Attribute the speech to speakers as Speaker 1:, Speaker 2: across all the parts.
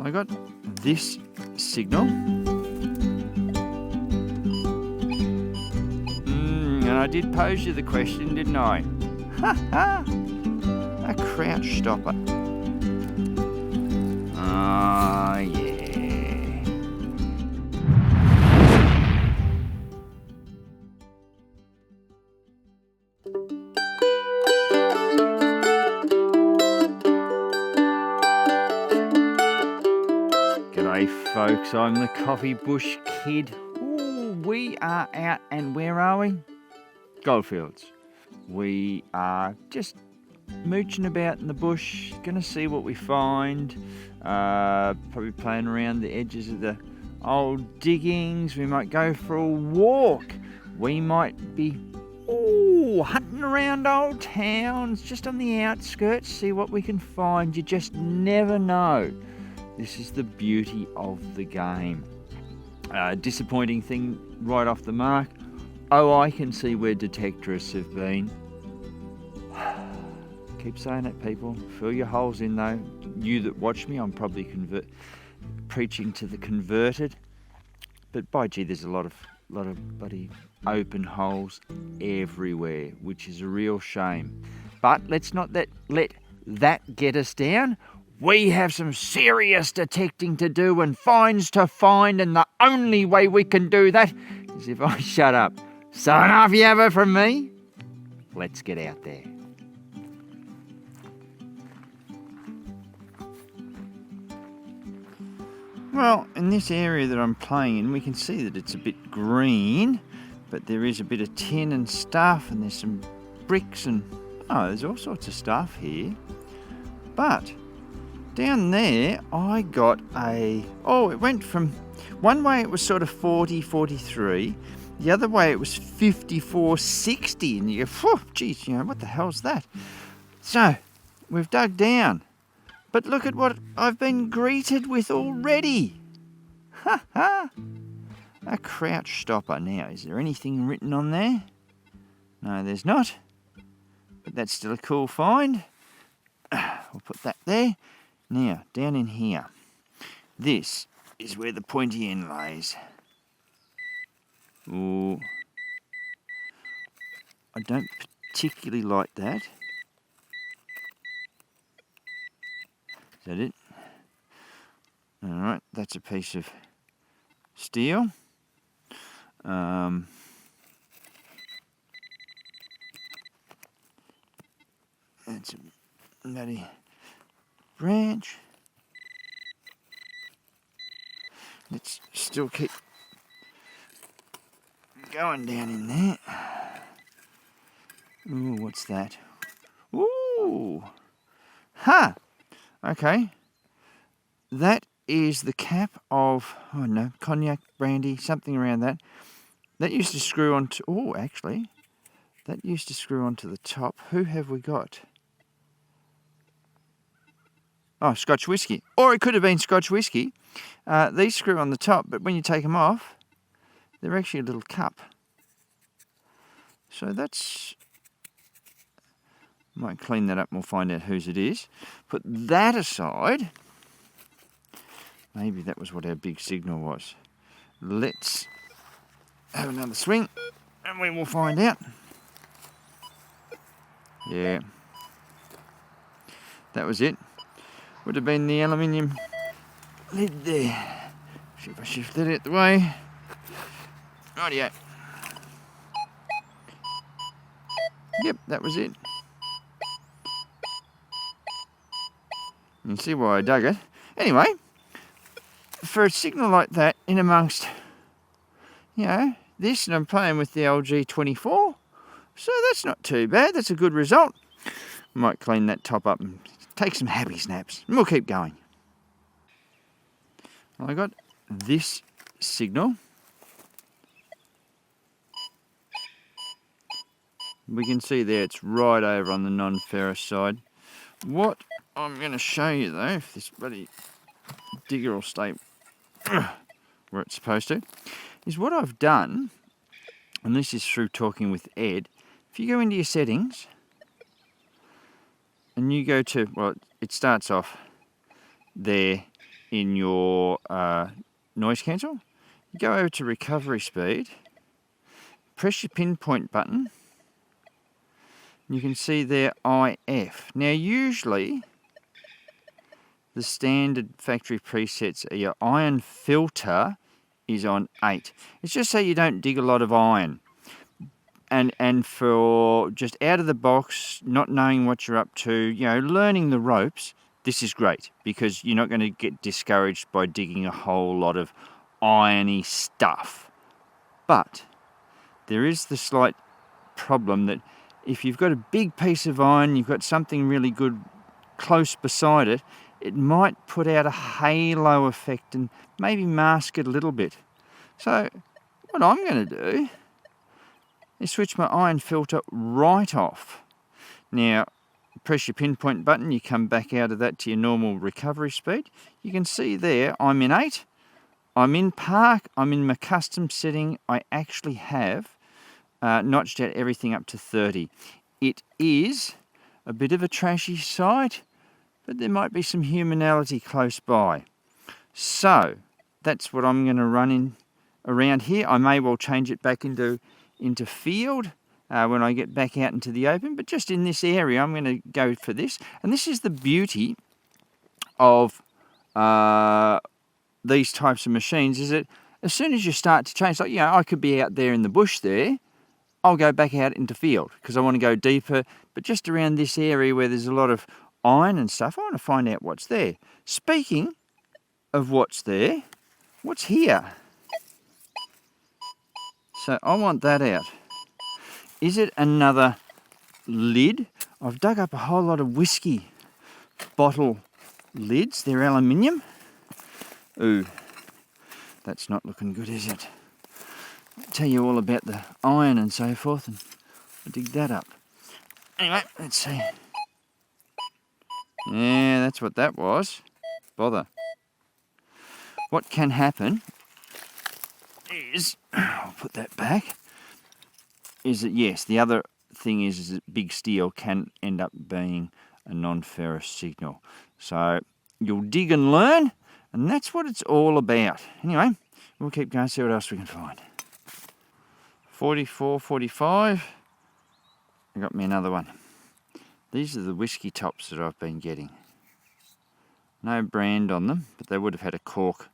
Speaker 1: I got this signal. And I did pose you the question, didn't I? Ha ha! A crouch stopper. Ah, yeah. G'day folks, I'm the Coffee Bush Kid. Ooh, we are out, and where are we? Goldfields. We are just mooching about in the bush, gonna see what we find. Probably playing around the edges of the old diggings. We might go for a walk. We might be hunting around old towns, just on the outskirts, see what we can find. You just never know. This is the beauty of the game. Disappointing thing right off the mark. Oh, I can see where detectorists have been. Keep saying it, people. Fill your holes in, though. You that watch me, I'm probably preaching to the converted. But by gee, there's a lot of bloody open holes everywhere, which is a real shame. But let's not let that get us down. We have some serious detecting to do and finds to find, and the only way we can do that is if I shut up. So enough yabber from me. Let's get out there. Well, in this area that I'm playing in, we can see that it's a bit green, but there is a bit of tin and stuff, and there's some bricks and there's all sorts of stuff here. But down there, I got it went from, one way it was sort of 40, 43, the other way it was 54, 60, and you go, geez, what the hell's that? So, we've dug down, but look at what I've been greeted with already. Ha ha! A crouch stopper. Now, is there anything written on there? No, there's not, but that's still a cool find. We'll put that there. Now, down in here, this is where the pointy end lays. Ooh. I don't particularly like that. Is that it? Alright, that's a piece of steel. That's a bloody branch. Let's still keep going down in there. Ooh, what's that? Ooh! Ha! Okay. That is the cap of, cognac, brandy, something around that. That used to screw onto, that used to screw onto the top. Who have we got? Oh, Scotch whiskey. Or it could have been Scotch whiskey. These screw on the top, but when you take them off, they're actually a little cup. So that's... Might clean that up and we'll find out whose it is. Put that aside. Maybe that was what our big signal was. Let's have another swing and we will find out. Yeah. That was it. Would have been the aluminium lid there. See if I shift that out the way. Rightio. Yep, that was it. You can see why I dug it. Anyway, for a signal like that, in amongst, this, and I'm playing with the LG 24, so that's not too bad. That's a good result. Might clean that top up and take some happy snaps, and we'll keep going. I got this signal. We can see there it's right over on the non-ferrous side. What I'm going to show you though, if this bloody digger will stay where it's supposed to, is what I've done, and this is through talking with Ed. If you go into your settings and you go to, it starts off there, in your noise cancel. You go over to recovery speed, press your pinpoint button, and you can see there IF. Now usually the standard factory presets are your iron filter is on 8. It's just so you don't dig a lot of iron. And for just out of the box, not knowing what you're up to, you know, learning the ropes, this is great because you're not going to get discouraged by digging a whole lot of irony stuff. But there is the slight problem that if you've got a big piece of iron, you've got something really good close beside it, it might put out a halo effect and maybe mask it a little bit. So what I'm going to do is switch my iron filter right off. Now, press your pinpoint button, you come back out of that to your normal recovery speed. You can see there, I'm in 8, I'm in park, I'm in my custom setting. I actually have notched out everything up to 30. It is a bit of a trashy site, but there might be some humanality close by. So, that's what I'm going to run in around here. I may well change it back into field when I get back out into the open, but just in this area I'm going to go for this. And this is the beauty of these types of machines, is that as soon as you start to change, like, you know, I could be out there in the bush there, I'll go back out into field because I want to go deeper, but just around this area where there's a lot of iron and stuff, I want to find out what's there. Speaking of what's there, what's here? So I want that out. Is it another lid? I've dug up a whole lot of whiskey bottle lids. They're aluminium. Ooh, that's not looking good, is it? I'll tell you all about the iron and so forth, and I'll dig that up. Anyway, let's see. Yeah, that's what that was. Bother. What can happen is, I'll put that back, is that yes, the other thing is that big steel can end up being a non-ferrous signal. So you'll dig and learn, and that's what it's all about. Anyway, we'll keep going, see what else we can find. 44, 45, I got me another one. These are the whiskey tops that I've been getting. No brand on them, but they would have had a cork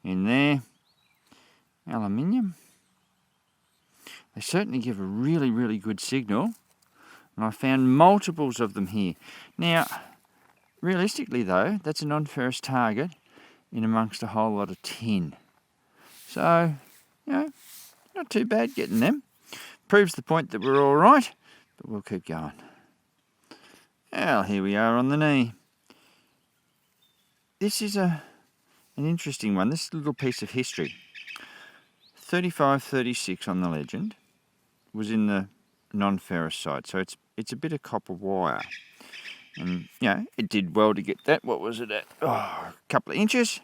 Speaker 1: in there. Aluminium. They certainly give a really, really good signal. And I found multiples of them here. Now, realistically though, that's a non-ferrous target in amongst a whole lot of tin. So, you know, not too bad getting them. Proves the point that we're all right, but we'll keep going. Well, here we are on the knee. This is an interesting one. This little piece of history. 3536 on the Legend was in the non-ferrous side, so it's a bit of copper wire. And, you know, it did well to get that. What was it at? Oh, a couple of inches.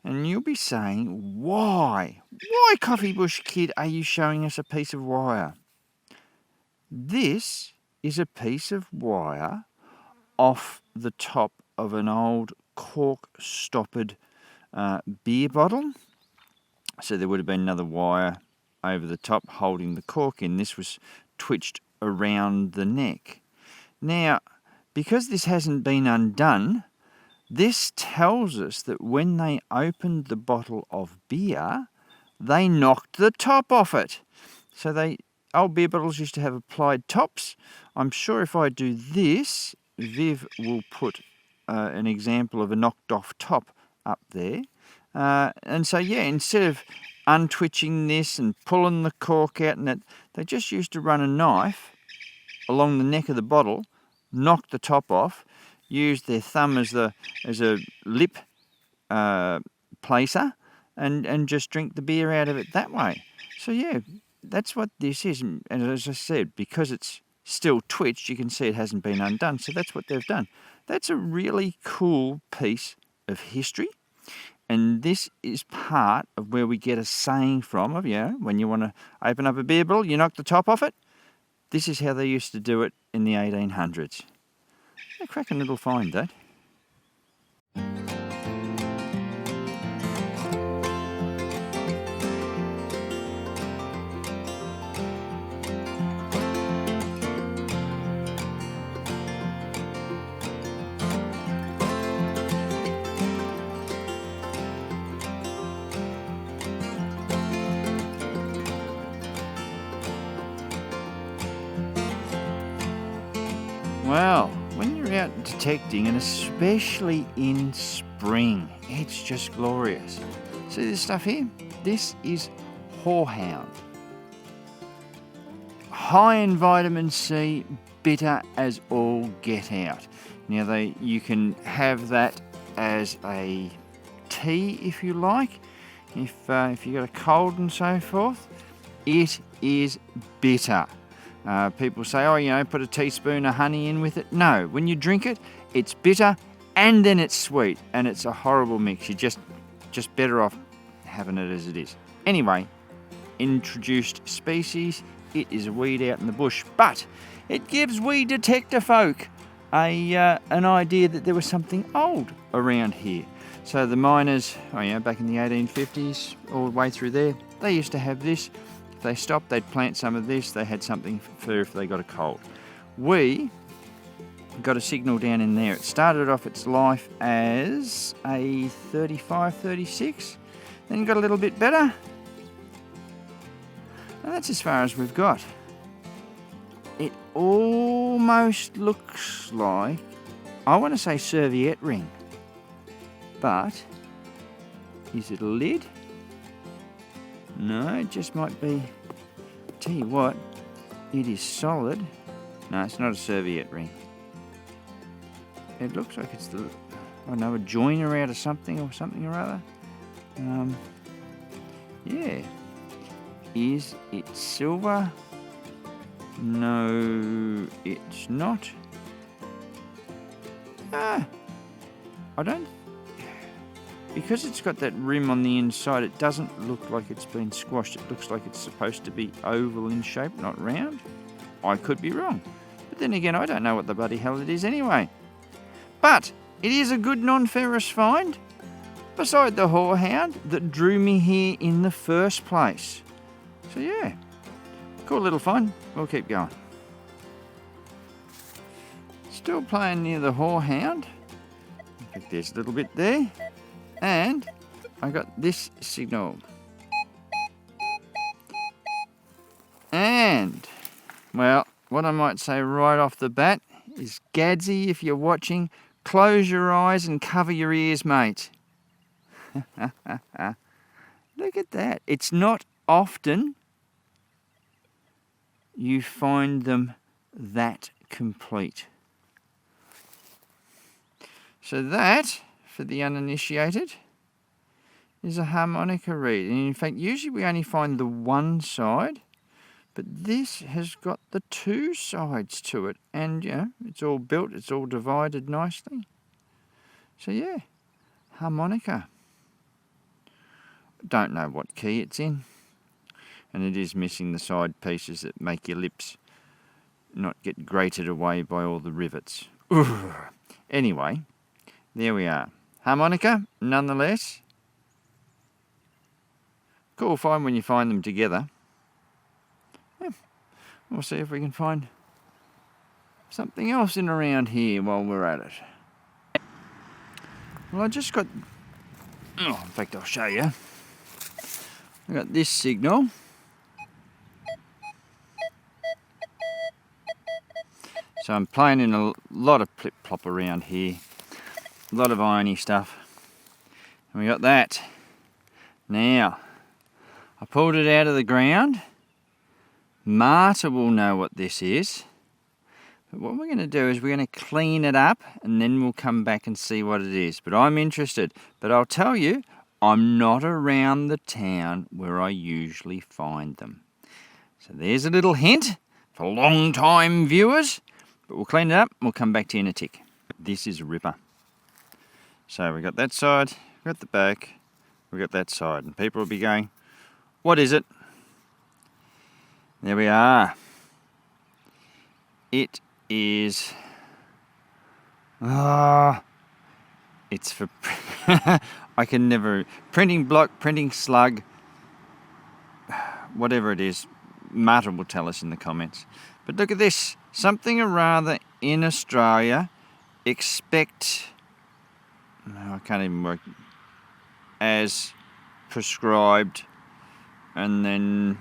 Speaker 1: And you'll be saying, why? Why, Coffee Bush Kid, are you showing us a piece of wire? This is a piece of wire off the top of an old cork-stoppered beer bottle. So there would have been another wire over the top holding the cork in. This was twitched around the neck. Now, because this hasn't been undone, this tells us that when they opened the bottle of beer, they knocked the top off it. So old beer bottles used to have applied tops. I'm sure if I do this, Viv will put an example of a knocked off top up there. And so, yeah, instead of untwitching this and pulling the cork out and that, they just used to run a knife along the neck of the bottle, knock the top off, use their thumb as a lip placer, and just drink the beer out of it that way. So yeah, that's what this is. And as I said, because it's still twitched, you can see it hasn't been undone. So that's what they've done. That's a really cool piece of history. And this is part of where we get a saying from of, yeah, when you want to open up a beer bottle, you knock the top off it. This is how they used to do it in the 1800s. A cracking little find, that. Well, when you're out detecting, and especially in spring, it's just glorious. See this stuff here? This is horehound. High in vitamin C, bitter as all get out. Now you can have that as a tea if you like, if you got a cold and so forth. It is bitter. People say, oh, put a teaspoon of honey in with it. No, when you drink it, it's bitter and then it's sweet, and it's a horrible mix. You're just better off having it as it is. Anyway, introduced species. It is a weed out in the bush, but it gives we detector folk an idea that there was something old around here. So the miners, back in the 1850s, all the way through there, they used to have this. If they stopped, they'd plant some of this. They had something for if they got a cold. We got a signal down in there. It started off its life as a 35, 36. Then got a little bit better. And that's as far as we've got. It almost looks like, I want to say serviette ring. But, is it a lid? No, it just might be. Tell you what, it is solid. No, it's not a serviette ring. It looks like it's a joiner out of something or other. Yeah. Is it silver? No, it's not. I don't. Because it's got that rim on the inside, it doesn't look like it's been squashed. It looks like it's supposed to be oval in shape, not round. I could be wrong. But then again, I don't know what the bloody hell it is anyway. But it is a good non-ferrous find, beside the horehound that drew me here in the first place. So yeah, cool little find. We'll keep going. Still playing near the horehound. I think there's a little bit there. And I got this signal. And, well, what I might say right off the bat is, Gadsy, if you're watching, close your eyes and cover your ears, mate. Look at that. It's not often you find them that complete. So that, for the uninitiated, is a harmonica reed. And in fact, usually we only find the one side, but this has got the two sides to it. And, it's all built, it's all divided nicely. So, yeah, harmonica. Don't know what key it's in. And it is missing the side pieces that make your lips not get grated away by all the rivets. Ooh. Anyway, there we are. Harmonica, nonetheless. Cool find when you find them together. Yeah. We'll see if we can find something else in around here while we're at it. Well, I just got... in fact, I'll show you. I got this signal. So I'm playing in a lot of plip-plop around here. A lot of irony stuff. And we got that. Now, I pulled it out of the ground. Marta will know what this is. But what we're going to do is we're going to clean it up and then we'll come back and see what it is. But I'm interested. But I'll tell you, I'm not around the town where I usually find them. So there's a little hint for long-time viewers. But we'll clean it up and we'll come back to you in a tick. This is a ripper. So we got that side, we got the back, we got that side. And people will be going, what is it? There we are. It is... it's for... I can never... Printing block, printing slug, whatever it is, Marta will tell us in the comments. But look at this. Something or rather in Australia, expect... I can't even work. As prescribed, and then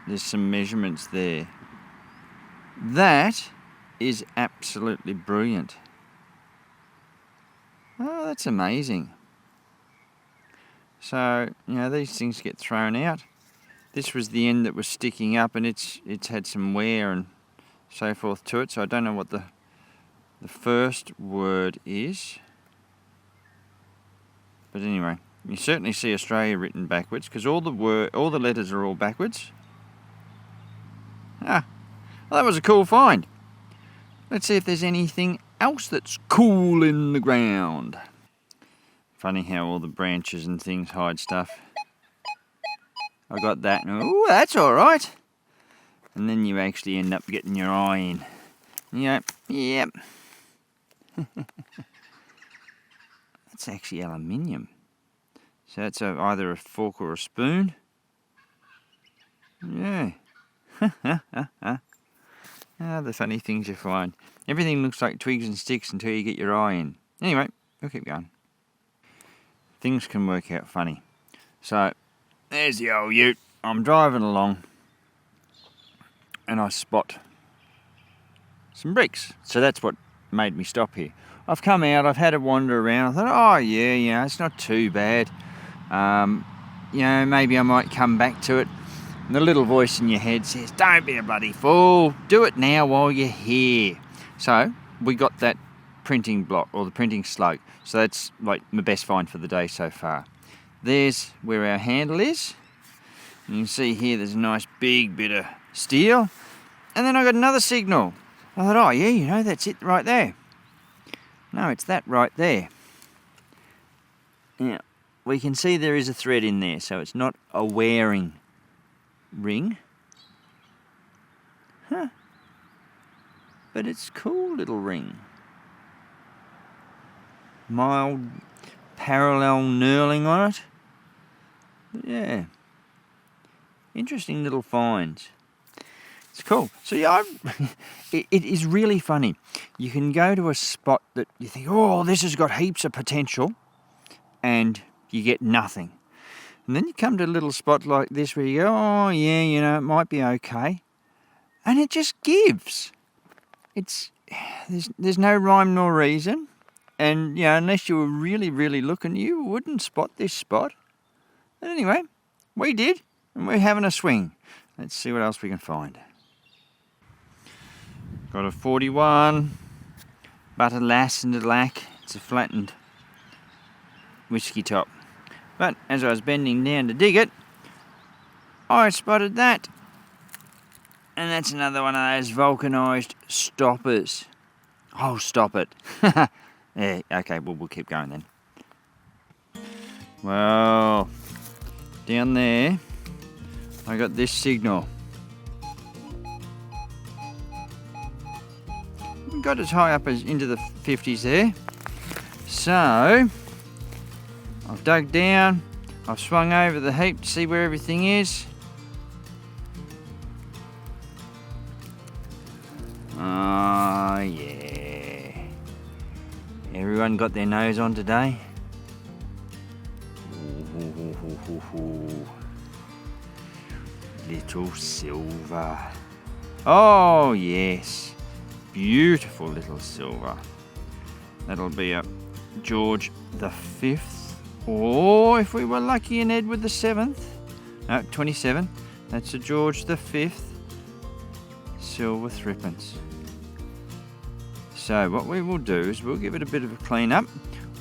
Speaker 1: there's some measurements there. That is absolutely brilliant. Oh, that's amazing. So, you know, these things get thrown out. This was the end that was sticking up, and it's had some wear and so forth to it, so I don't know what the first word is. But anyway, you certainly see Australia written backwards, because all the letters are all backwards. Ah, well, that was a cool find. Let's see if there's anything else that's cool in the ground. Funny how all the branches and things hide stuff. I got that. Oh, that's all right. And then you actually end up getting your eye in. Yep. That's actually aluminium. So that's either a fork or a spoon. Yeah. The funny things you find. Everything looks like twigs and sticks until you get your eye in. Anyway, we'll keep going. Things can work out funny. So, there's the old ute. I'm driving along and I spot some bricks. So that's what made me stop here. I've come out, I've had a wander around. I thought, oh yeah, it's not too bad. Maybe I might come back to it. And the little voice in your head says, don't be a bloody fool. Do it now while you're here. So we got that printing block, or the printing slug. So that's like my best find for the day so far. There's where our handle is. You can see here there's a nice big bit of steel. And then I got another signal. I thought, oh yeah, that's it right there. No, it's that right there. Now, we can see there is a thread in there, so it's not a wearing ring. Huh. But it's a cool little ring. Mild parallel knurling on it. But yeah. Interesting little finds. It's cool. So yeah, it is really funny. You can go to a spot that you think, oh, this has got heaps of potential, and you get nothing. And then you come to a little spot like this where you go, oh yeah, it might be okay. And it just gives. There's no rhyme nor reason. And, unless you were really, really looking, you wouldn't spot this spot. But anyway, we did, and we're having a swing. Let's see what else we can find. Got a 41, but alas and alack, it's a flattened whiskey top. But as I was bending down to dig it, I spotted that. And that's another one of those vulcanised stoppers. Oh, stop it. Yeah, okay, well, we'll keep going then. Well, down there, I got this signal. Got as high up as into the 50s there. So, I've dug down, I've swung over the heap to see where everything is. Oh, yeah. Everyone got their nose on today? Ooh. Little silver. Oh, yes. Beautiful little silver. That'll be a George the 5th. Or if we were lucky, an Edward the 7th. No, 27. That's a George the 5th. Silver threepence. So what we will do is we'll give it a bit of a clean up.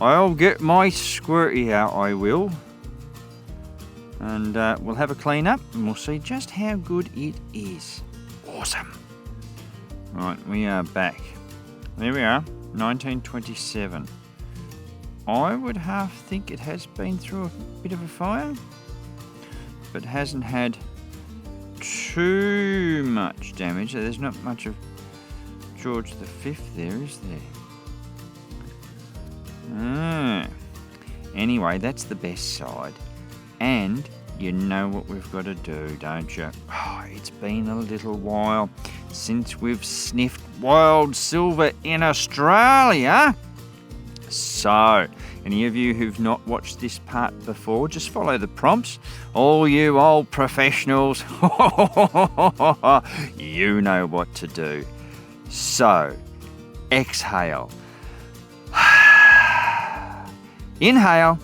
Speaker 1: I'll get my squirty out, I will. And we'll have a clean up and we'll see just how good it is. Awesome. Right, we are back. There we are, 1927. I would half think it has been through a bit of a fire, but hasn't had too much damage. There's not much of George the 5th there, is there? Anyway, that's the best side. And you know what we've got to do, don't you? Oh, it's been a little while since we've sniffed wild silver in Australia. So, any of you who've not watched this part before, just follow the prompts. All you old professionals, you know what to do. So, exhale. Inhale.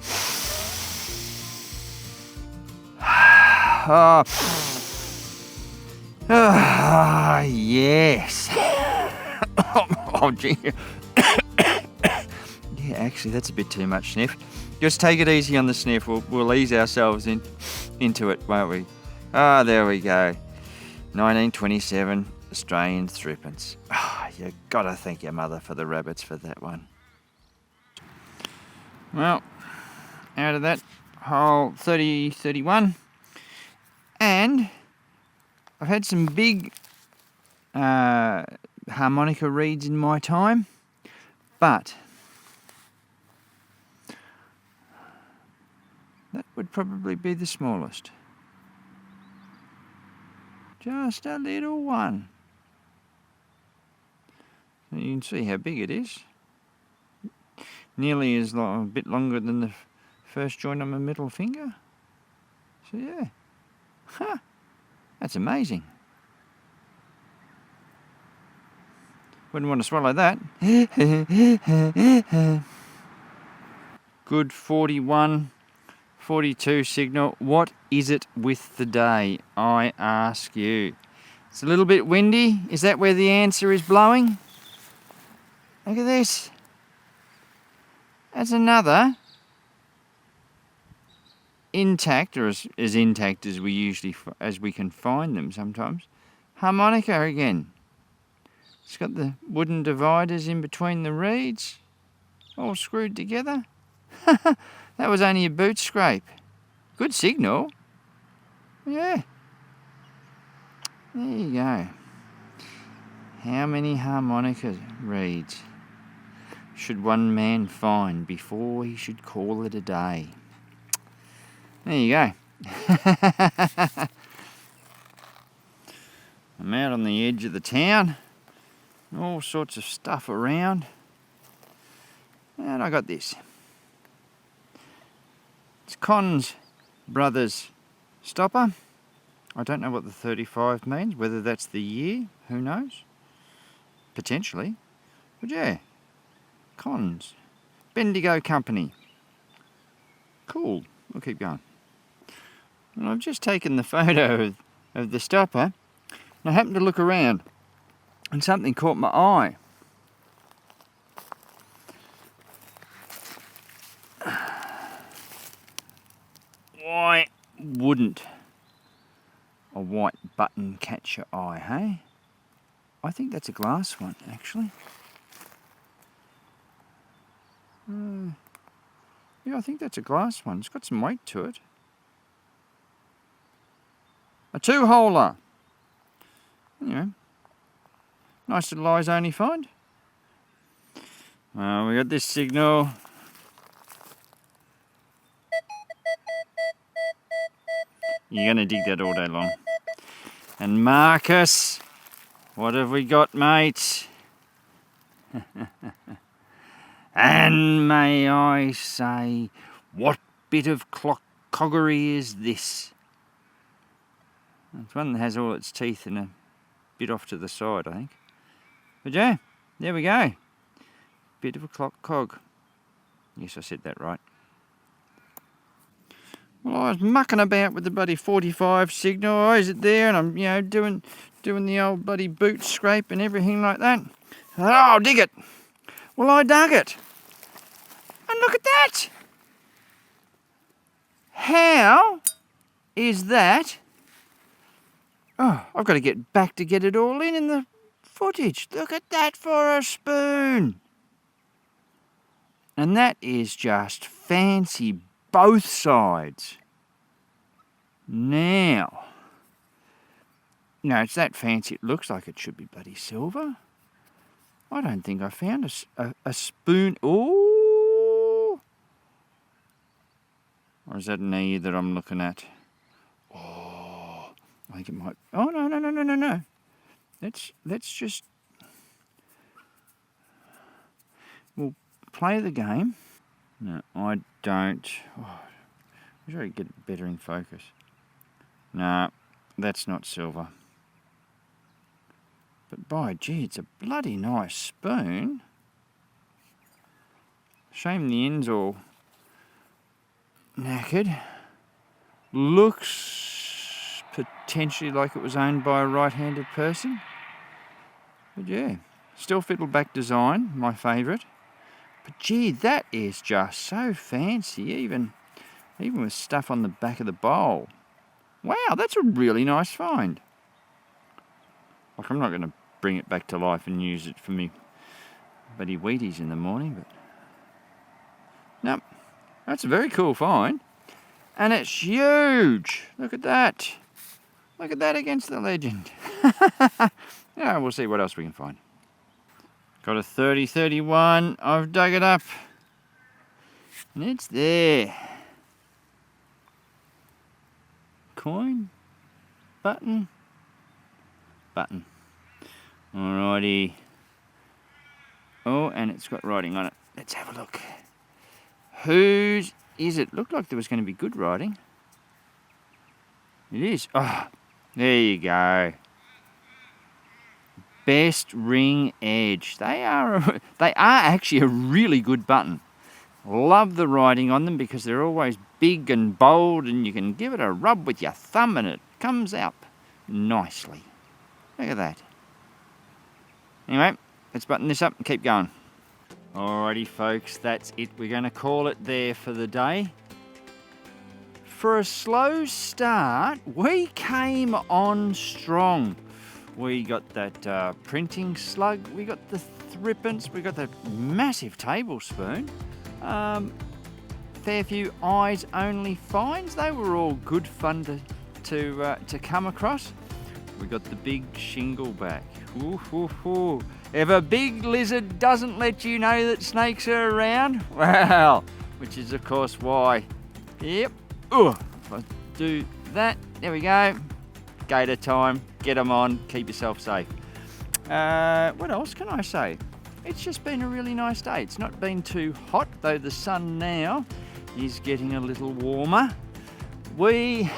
Speaker 1: Yes. Oh, gee. Yeah, actually, that's a bit too much sniff. Just take it easy on the sniff. We'll ease ourselves into it, won't we? Ah, there we go. 1927 Australian threepence. You gotta thank your mother for the rabbits for that one. Well, out of that hole 31, and I've had some big harmonica reeds in my time, but that would probably be the smallest. Just a little one. So you can see how big it is. Nearly as long, a bit longer than the first joint on my middle finger. So yeah, that's amazing. Wouldn't want to swallow that. Good 41, 42 signal. What is it with the day, I ask you? It's a little bit windy. Is that where the answer is blowing? Look at this. That's another intact, or as intact as we can find them sometimes, harmonica again. It's got the wooden dividers in between the reeds, all screwed together. That was only a boot scrape. Good signal. Yeah. There you go. How many harmonica reeds should one man find before he should call it a day? There you go. I'm out on the edge of the town. All sorts of stuff around. And I got this. It's Con's Brothers stopper. I don't know what the 35 means, whether that's the year, who knows? Potentially. But yeah, Con's. Bendigo Company. Cool. We'll keep going. And I've just taken the photo of the stopper, and I happened to look around, and something caught my eye. Why wouldn't a white button catch your eye, hey? I think that's a glass one, actually. Yeah, I think that's a glass one. It's got some weight to it. A two-holer. Anyway, nice little eyes only find. We got this signal. You're going to dig that all day long. And Marcus, what have we got, mate? And may I say, what bit of clockery is this? It's one that has all its teeth and a bit off to the side, I think. But yeah, there we go. Bit of a cog. Yes, I said that right. Well, I was mucking about with the bloody 45 signal. Oh, is it there? And I'm, doing the old bloody boot scrape and everything like that. Oh, I'll dig it. Well, I dug it. And look at that. How is that? Oh, I've got to get back to get it all in the footage. Look at that for a spoon. And that is just fancy both sides. Now, it's that fancy it looks like it should be bloody silver. I don't think I found a spoon. Oh! Or is that an E that I'm looking at? Oh, I think it might. Oh, no. Let's just. We'll play the game. No, I don't. Oh, I wish I could get better in focus. No, that's not silver. But by gee, it's a bloody nice spoon. Shame the end's all knackered. Looks potentially like it was owned by a right-handed person. But yeah, still fiddleback design, my favourite. But gee, that is just so fancy, even with stuff on the back of the bowl. Wow, that's a really nice find. Like, I'm not going to bring it back to life and use it for me bloody Wheaties in the morning, but no, that's a very cool find. And it's huge. Look at that. Look at that against the Legend. Yeah, we'll see what else we can find. Got a 30-31. I've dug it up. And it's there. Coin. Button. Button. Alrighty. Oh, and it's got writing on it. Let's have a look. Whose is it? Looked like there was going to be good writing. It is. Oh, there you go. Best Ring Edge. They are actually a really good button. Love the writing on them because they're always big and bold, and you can give it a rub with your thumb and it comes out nicely. Look at that. Anyway, let's button this up and keep going. Alrighty folks, that's it. We're going to call it there for the day. For a slow start, we came on strong. We got that printing slug, we got the thrippence, we got the massive tablespoon. Fair few eyes only finds. They were all good fun to come across. We got the big shingle back. Ooh, ooh, ooh. If a big lizard doesn't let you know that snakes are around, well, which is of course why. Yep. Ooh, if I do that, there we go. Gator time. Get them on. Keep yourself safe. What else can I say? It's just been a really nice day. It's not been too hot, though the sun now is getting a little warmer. We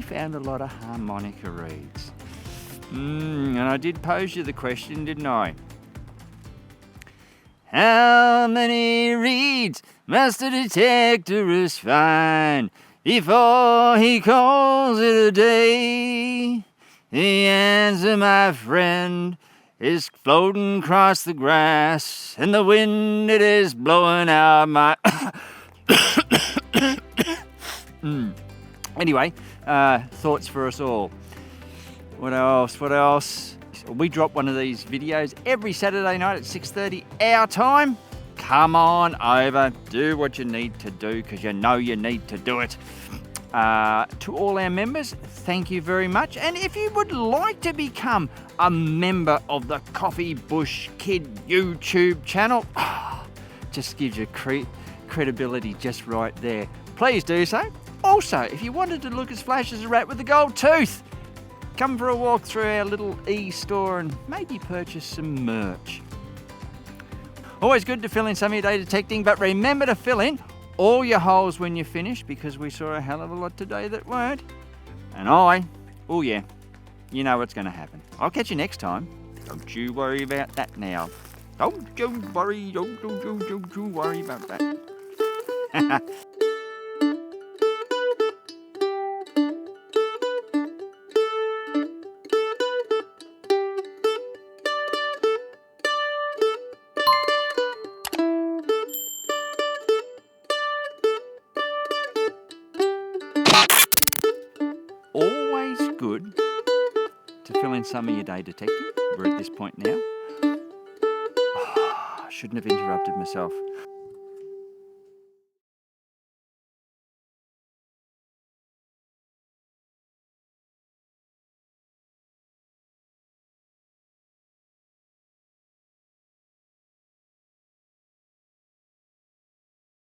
Speaker 1: found a lot of harmonica reeds. And I did pose you the question, didn't I? How many reeds must a detectorist find before he calls it a day? The answer, my friend, is floating across the grass, and the wind it is blowing out my... Anyway, thoughts for us all. What else? We drop one of these videos every Saturday night at 6:30 our time. Come on over, do what you need to do because you know you need to do it. To all our members, thank you very much. And if you would like to become a member of the Coffee Bush Kid YouTube channel, just gives you credibility just right there. Please do so. Also, if you wanted to look as flash as a rat with a gold tooth, come for a walk through our little e-store and maybe purchase some merch. Always good to fill in some of your day detecting, but remember to fill in all your holes when you finish because we saw a hell of a lot today that weren't. And oh yeah, you know what's going to happen. I'll catch you next time. Don't you worry about that now. Don't you worry about that. Always good to fill in some of your day detecting. We're at this point now. I shouldn't have interrupted myself.